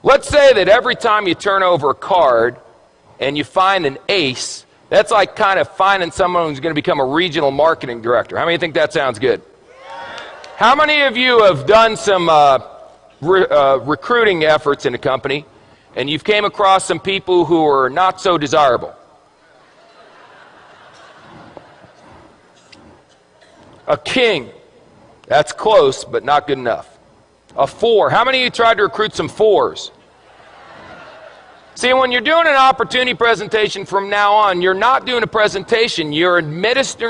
Let's say that every time you turn over a card and you find an ace, that's like kind of finding someone who's going to become a regional marketing director. How many think that sounds good? How many of you have done some recruiting efforts in a company and you've came across some people who are not so desirable? A king. That's close, but not good enough. A 4. How many of you tried to recruit some 4s? See, when you're doing an opportunity presentation from now on, you're not doing a presentation, you're administering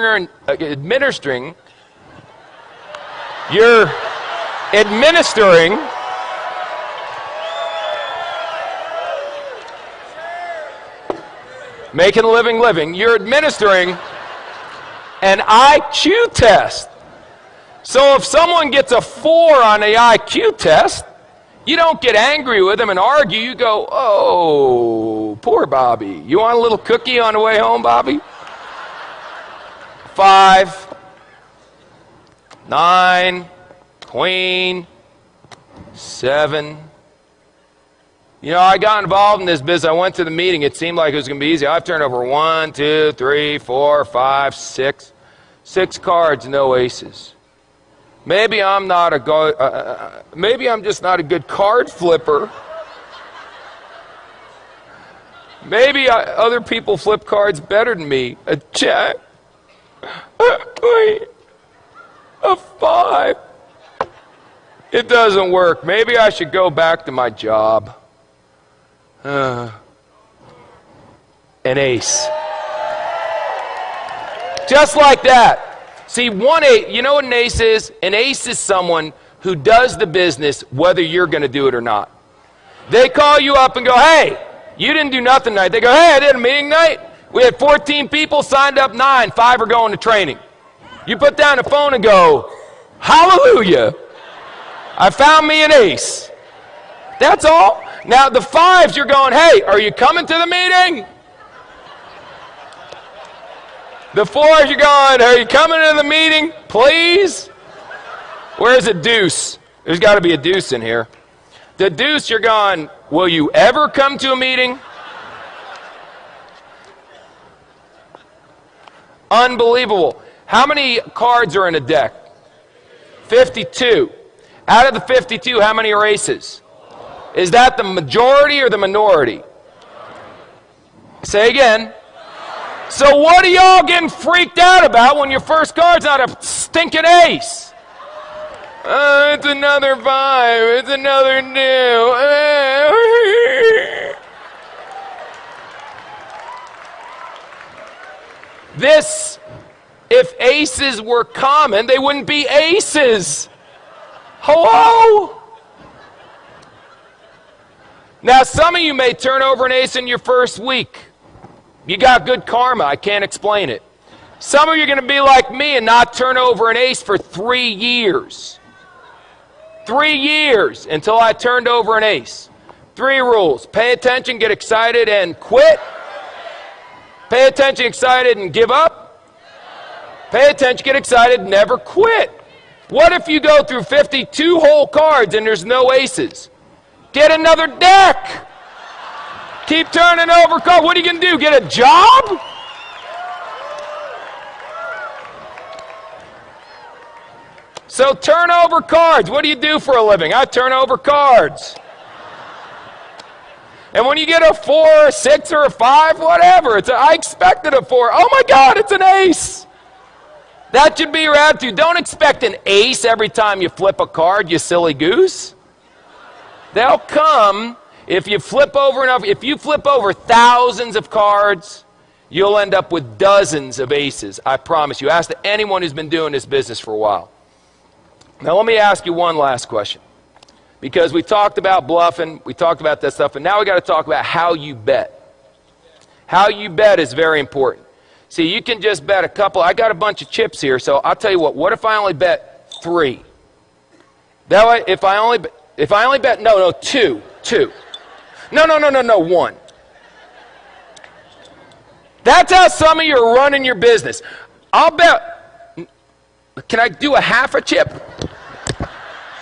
making a living, you're administering an IQ test. So if someone gets a 4 on the IQ test, you don't get angry with them and argue. You go, oh, poor Bobby. You want a little cookie on the way home, Bobby? 5, 9, queen, 7. You know, I got involved in this business. I went to the meeting. It seemed like it was going to be easy. I've turned over 1, 2, 3, 4, 5, 6. 6 cards, no aces. Maybe I'm just not a good card flipper. Maybe other people flip cards better than me. A jack. Wait. A 5. It doesn't work. Maybe I should go back to my job. An ace. Just like that. See, 1 8, you know what an ace is? An ace is someone who does the business whether you're going to do it or not. They call you up and go, hey, you didn't do nothing tonight. They go, hey, I did a meeting night. We had 14 people, signed up 9, 5 are going to training. You put down the phone and go, hallelujah, I found me an ace. That's all. Now the 5s, you're going, hey, are you coming to the meeting? The 4s, you're going, are you coming to the meeting, please? Where's a deuce? There's got to be a deuce in here. The deuce, you're going, will you ever come to a meeting? Unbelievable. How many cards are in a deck? 52. Out of the 52, how many are aces? Is that the majority or the minority? Say again. So what are y'all getting freaked out about when your first card's not a stinking ace? It's another 5. It's another new. This, if aces were common, they wouldn't be aces. Hello? Now, some of you may turn over an ace in your first week. You got good karma. I can't explain it. Some of you are going to be like me and not turn over an ace for 3 years. 3 years until I turned over an ace. 3 rules. Pay attention, get excited, and quit. Pay attention, excited, and give up. Pay attention, get excited, never quit. What if you go through 52 whole cards and there's no aces? Get another deck. Keep turning over cards. What are you going to do? Get a job? So turn over cards. What do you do for a living? I turn over cards. And when you get a 4, a 6, or a 5, whatever, I expected a 4. Oh my God, it's an ace. That should be your attitude. Don't expect an ace every time you flip a card, you silly goose. They'll come. If you flip over enough, if you flip over thousands of cards, you'll end up with dozens of aces. I promise you. Ask anyone who's been doing this business for a while. Now let me ask you one last question. Because we talked about bluffing, we talked about that stuff, and now we got to talk about how you bet. How you bet is very important. See, you can just bet a couple. I got a bunch of chips here, so I'll tell you what if I only bet 3? That way, if I only bet, no, 2. No, 1. That's how some of you are running your business. I'll bet, can I do a half a chip?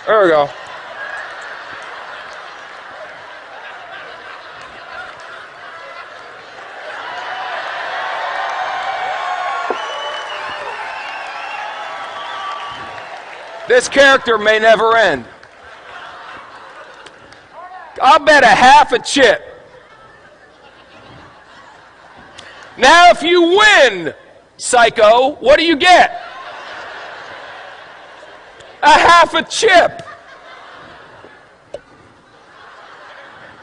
There we go. This character may never end. I'll bet a half a chip. Now, if you win, psycho, what do you get? A half a chip.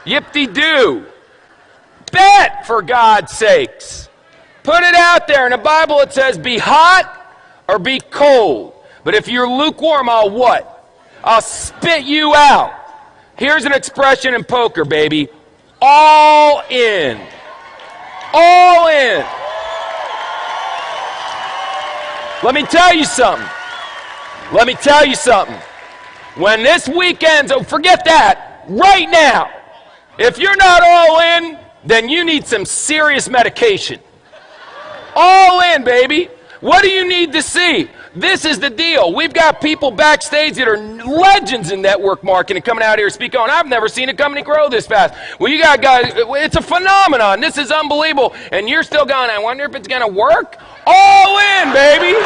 Yip-de-doo. Bet, for God's sakes. Put it out there. In the Bible it says be hot or be cold. But if you're lukewarm, I'll what? I'll spit you out. Here's an expression in poker, baby. All in. All in. Let me tell you something. Let me tell you something. When this weekend's over, forget that. Right now. If you're not all in, then you need some serious medication. All in, baby. What do you need to see? This is the deal. We've got people backstage that are legends in network marketing coming out here speaking on. I've never seen a company grow this fast. Well, you got guys, it's a phenomenon. This is unbelievable. And you're still going, I wonder if it's going to work? All in, baby.